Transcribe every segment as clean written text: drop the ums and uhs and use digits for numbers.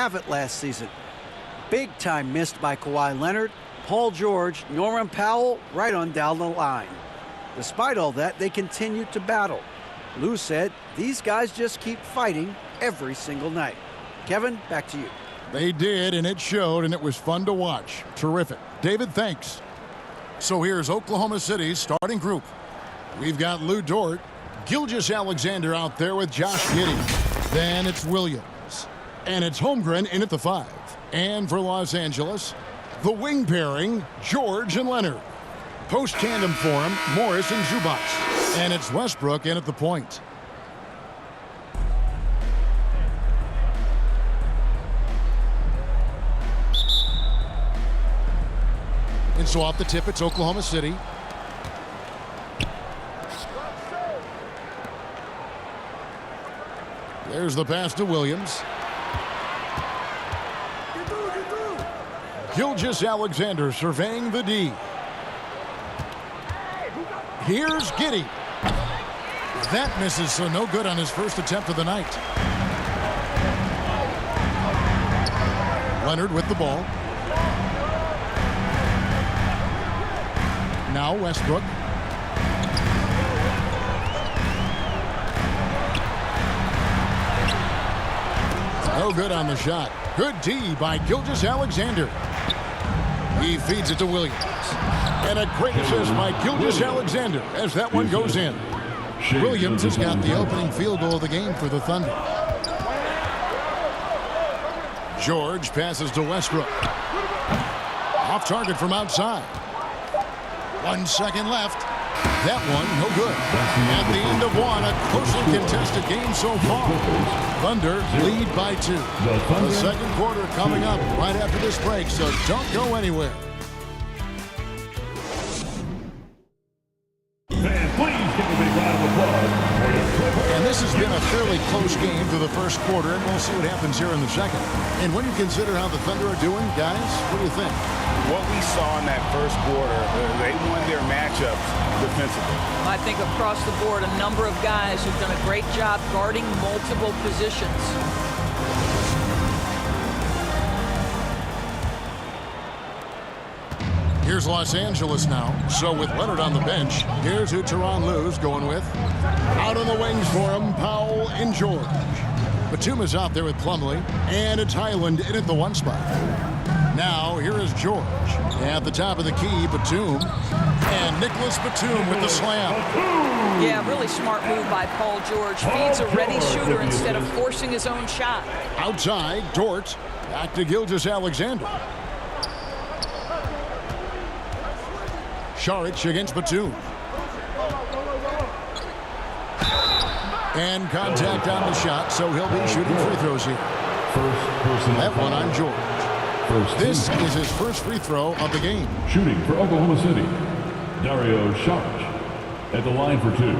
have it last season. Big time missed by Kawhi Leonard, Paul George, Norman Powell right on down the line. Despite all that, they continued to battle. Lou said these guys just keep fighting every single night. Kevin, back to you. They did, and it showed, and it was fun to watch. Terrific. David, thanks. So here's Oklahoma City's starting group. We've got Lou Dort, Gilgeous-Alexander out there with Josh Giddey. Then it's Williams. And it's Holmgren in at the 5. And for Los Angeles, the wing pairing, George and Leonard. Post tandem for him, Morris and Zubac. And it's Westbrook in at the point. And so off the tip, it's Oklahoma City. There's the pass to Williams. Gilgeous-Alexander surveying the D. Here's Giddey. That misses, so no good on his first attempt of the night. Leonard with the ball. Now Westbrook. No good on the shot. Good D by Gilgeous-Alexander. He feeds it to Williams. And a great assist by Gilgeous-Alexander as that one goes in. Williams has got the opening field goal of the game for the Thunder. George passes to Westbrook. Off target from outside. 1 second left. That one, no good. At the end of one, a closely contested game so far. Thunder lead by 2. The second quarter coming up right after this break, so don't go anywhere. And this has been a fairly close game through the first quarter, and we'll see what happens here in the second. And when you consider how the Thunder are doing, guys, what do you think? What we saw in that first quarter, they won their matchups defensively. I think across the board, a number of guys who've done a great job guarding multiple positions. Here's Los Angeles now. So with Leonard on the bench, here's who Tyronn Lue's going with. Out on the wings for him, Powell and George. Batum is out there with Plumlee, and it's Highland in at the 1 spot. Now, here is George. At the top of the key, Batum. And Nicholas Batum with the slam. Yeah, really smart move by Paul George. Feeds a ready shooter instead of forcing his own shot. Outside, Dort. Back to Gilgeous-Alexander. Saric against Batum. And contact on the shot, so he'll be shooting free throws here. That one on George. This is his first free throw of the game. Shooting for Oklahoma City, Dario Saric at the line for 2.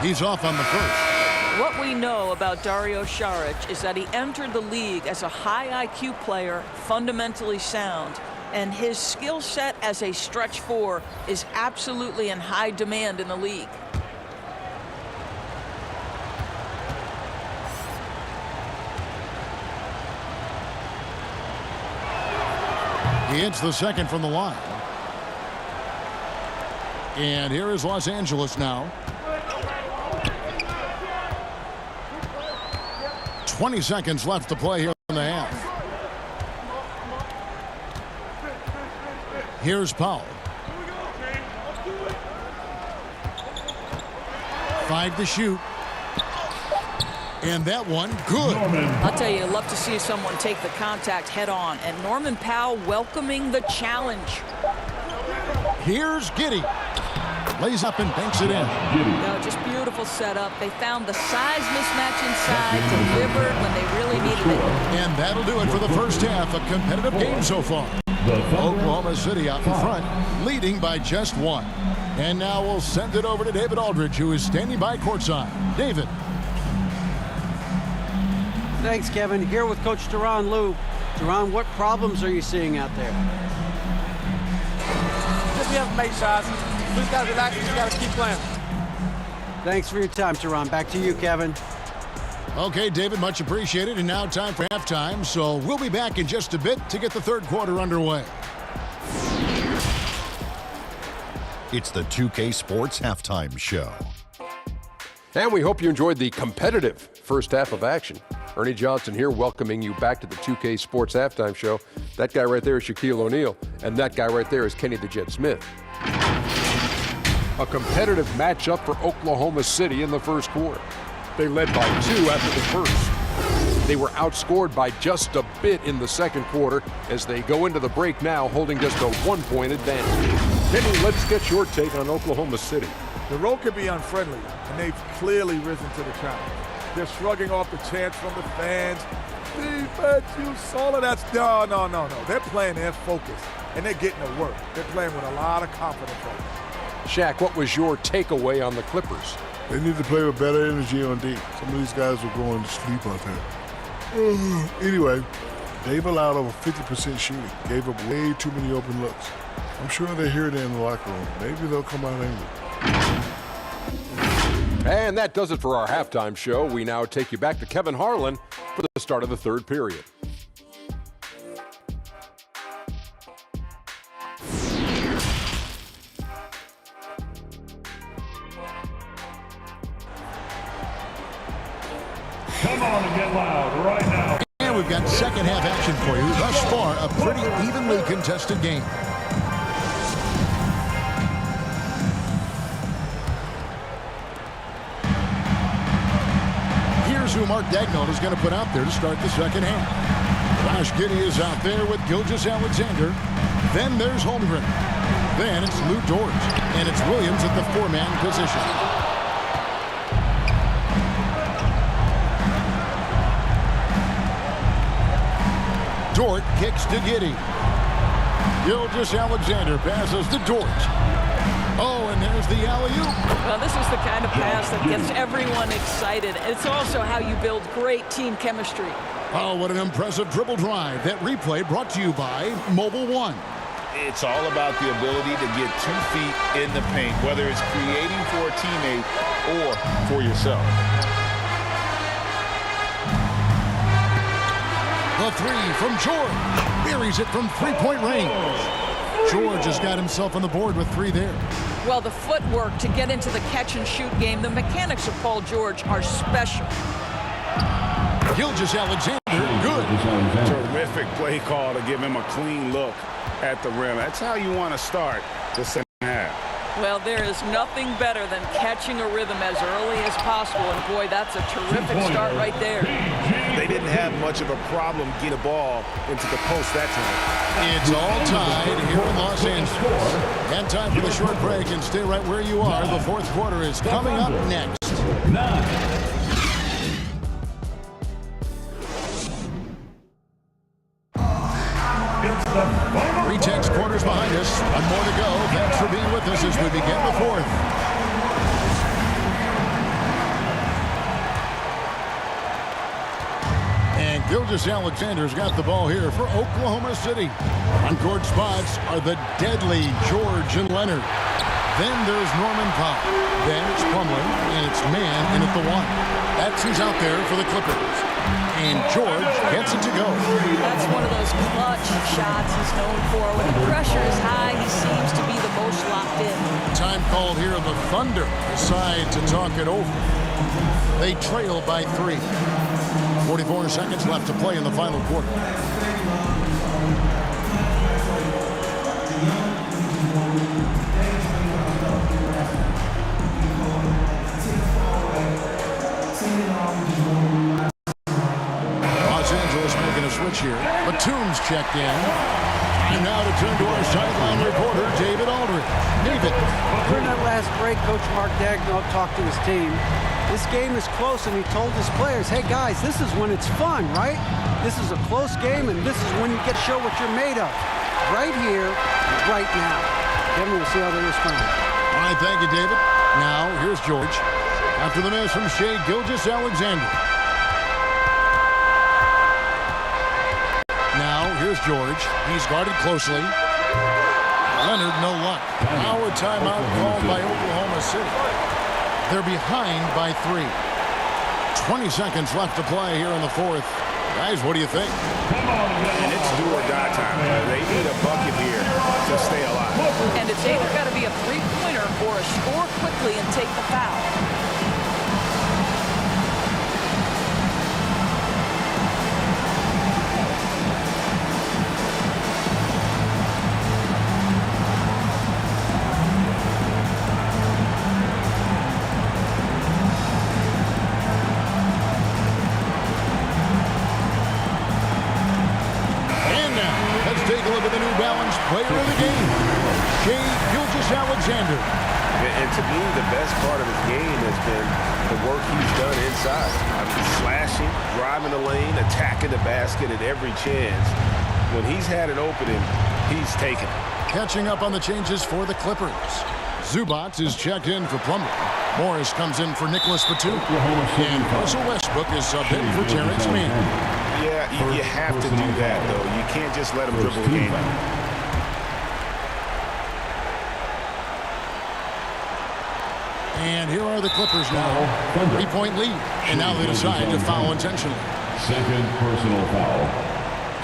He's off on the first. What we know about Dario Saric is that he entered the league as a high IQ player, fundamentally sound, and his skill set as a stretch 4 is absolutely in high demand in the league. He hits the second from the line. And here is Los Angeles now. 20 seconds left to play here in the half. Here's Powell. 5 to shoot. And that one, good. I'll tell you, I'd love to see someone take the contact head on. And Norman Powell welcoming the challenge. Here's Giddey. Lays up and banks it in. No, just beautiful setup. They found the size mismatch inside, delivered when they really needed it. And that'll do it for the first half. A competitive game so far. The Thunder. Oklahoma City out in front, leading by just 1. And now we'll send it over to David Aldridge, who is standing by courtside. David. Thanks, Kevin. Here with Coach Duran. Lou. Duran, what problems are you seeing out there? Just we have to make shots. We just got to relax. We just got to keep playing. Thanks for your time, Duran. Back to you, Kevin. Okay, David, much appreciated. And now time for halftime. So we'll be back in just a bit to get the third quarter underway. It's the 2K Sports Halftime Show. And we hope you enjoyed the competitive first half of action. Ernie Johnson here, welcoming you back to the 2K Sports Halftime Show. That guy right there is Shaquille O'Neal, and that guy right there is Kenny the Jet Smith. A competitive matchup for Oklahoma City in the first quarter. They led by 2 after the first. They were outscored by just a bit in the second quarter as they go into the break now holding just a 1-point advantage. Kenny, let's get your take on Oklahoma City. The road can be unfriendly, and they've clearly risen to the challenge. They're shrugging off the chants from the fans. Defense, you solid. That's no. They're playing their focus, and they're getting to work. They're playing with a lot of confidence right now. Shaq, what was your takeaway on the Clippers? They need to play with better energy on D. Some of these guys were going to sleep out there. Anyway, they've allowed over 50% shooting. Gave up way too many open looks. I'm sure they hear it in the locker room. Maybe they'll come out angry. And that does it for our halftime show. We now take you back to Kevin Harlan for the start of the third period. Come on and get loud right now. And we've got second half action for you. Thus far, a pretty evenly contested game. Here's who Mark Daigneault is going to put out there to start the second half. Josh Giddey is out there with Gilgeous-Alexander. Then there's Holmgren. Then it's Lou Dort. And it's Williams at the 4-man position. Dort kicks to Giddey. Gilgeous-Alexander passes to Dort. Oh, and there's the alley-oop. Well, this is the kind of pass that gets everyone excited. It's also how you build great team chemistry. Oh, what an impressive dribble drive. That replay brought to you by Mobile One. It's all about the ability to get 2 feet in the paint, whether it's creating for a teammate or for yourself. The 3 from George. Buries it from three-point range. George has got himself on the board with 3 there. Well, the footwork to get into the catch-and-shoot game, the mechanics of Paul George are special. Gilgeous-Alexander, good. Terrific play call to give him a clean look at the rim. That's how you want to start the second half. Well, there is nothing better than catching a rhythm as early as possible, and boy, that's a terrific start right there. They didn't have much of a problem getting the ball into the post that time. It's all tied here in Los Angeles. And time for the short break, and stay right where you are. The fourth quarter is coming up next. 9. Three-tenths quarters behind us. One more to go. Thanks for being with us as we begin the fourth. And Gilgeous-Alexander's got the ball here for Oklahoma City. On-court spots are the deadly George and Leonard. Then there's Norman Powell. Then it's Plumlee, and it's man in at the 1. That's who's out there for the Clippers. And George gets it to go. That's one of those clutch shots he's known for. When the pressure is high, he seems to be the most locked in. Time called here. The Thunder decide to talk it over. They trail by 3. 44 seconds left to play in the final quarter. Switch here. Batum's checked in. And now to turn to our sideline reporter, David Aldridge. David. During that last break, Coach Mark Daigneault talked to his team. This game is close, and he told his players, hey, guys, this is when it's fun, right? This is a close game, and this is when you get to show what you're made of. right here, right now. Kevin, we'll see how they respond. All right, thank you, David. Now, here's George. After the miss from Shea Gilgeous-Alexander. Now, here's George. He's guarded closely. Leonard, no luck. Now a timeout called by Oklahoma City. They're behind by 3. 20 seconds left to play here in the fourth. Guys, what do you think? And it's do or die time. They need a bucket here to stay alive. And it's either got to be a three-pointer or a score quickly and take the foul. Player of the game, Shea Gilgeous-Alexander. And to me, the best part of his game has been the work he's done inside. I mean, slashing, driving the lane, attacking the basket at every chance. When he's had an opening, he's taken it. Catching up on the changes for the Clippers. Zubac is checked in for Plumlee. Morris comes in for Nicholas Batum. And Russell Westbrook is subbed in for Terrence Mann. Yeah, you have to do that, though. You can't just let him dribble the game out. And here are the Clippers now. 3-point lead. And now they decide to foul intentionally. Second personal foul.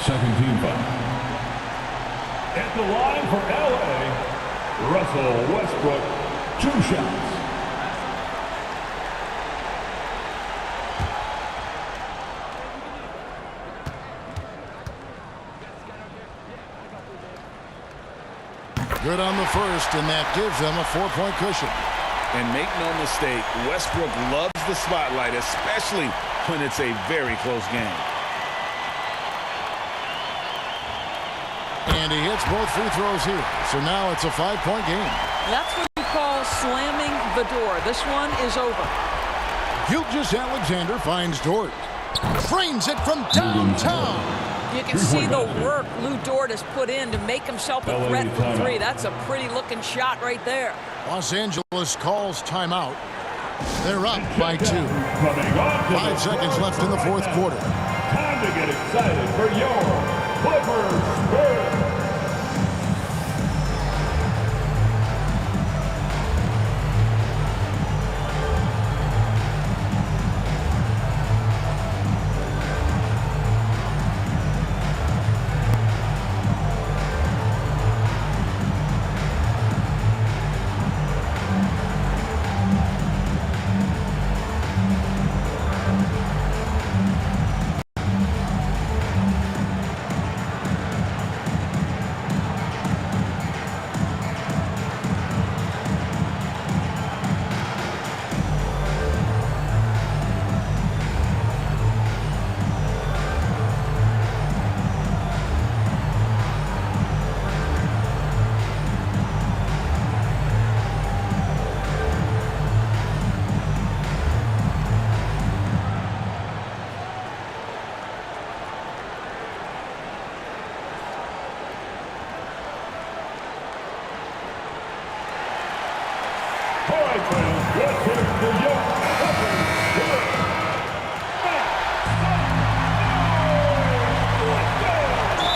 Second team foul. At the line for LA, Russell Westbrook, 2 shots. Good on the first, and that gives them a 4-point cushion. And make no mistake, Westbrook loves the spotlight, especially when it's a very close game. And he hits both free throws here. So now it's a 5-point game. That's what you call slamming the door. This one is over. Gilgeous-Alexander finds Dort. Frames it from downtown. You can see the work Lou Dort has put in to make himself a threat from 3. That's a pretty looking shot right there. Los Angeles calls timeout. They're up by 2. 5 seconds left in the fourth quarter. Time to get excited for your Clippers Spurs.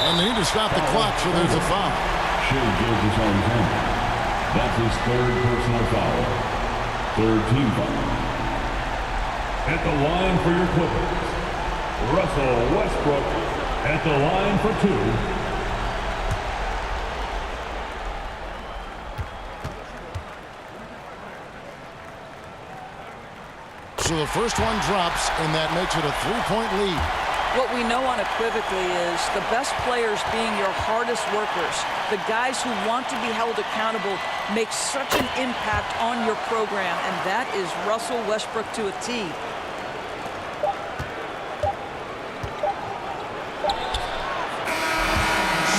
And they need to stop the clock, so there's a foul. Shea Gilgeous-Alexander. That's his 3rd personal foul. 3rd team foul. At the line for your Clippers, Russell Westbrook at the line for 2. So the first one drops, and that makes it a 3-point lead. What we know unequivocally is the best players being your hardest workers, the guys who want to be held accountable, make such an impact on your program, and that is Russell Westbrook to a T.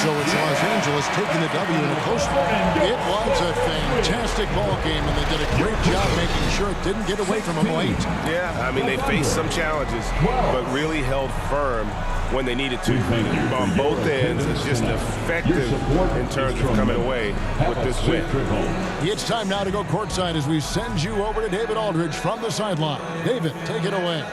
So So it's Los Angeles taking the W in a close one. It was a fantastic ball game, and they did a great job making sure it didn't get away from them late. Yeah, I mean, they faced some challenges, but really held firm when they needed to on both ends. It's just effective in terms of coming away with this win. It's time now to go courtside as we send you over to David Aldridge from the sideline. David, take it away.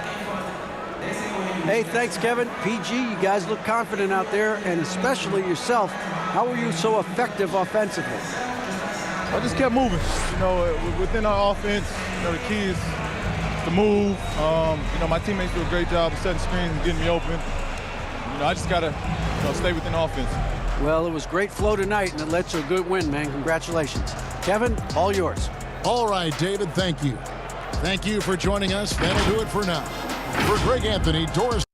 Hey, thanks, Kevin. PG, you guys look confident out there, and especially yourself. How were you so effective offensively? I just kept moving. You know, within our offense, you know, the key is to move. You know, my teammates do a great job of setting screens and getting me open. You know, I just got to, you know, stay within offense. Well, it was great flow tonight, and it led to a good win, man. Congratulations. Kevin, all yours. All right, David, thank you. Thank you for joining us. That'll do it for now. For Greg Anthony, Doris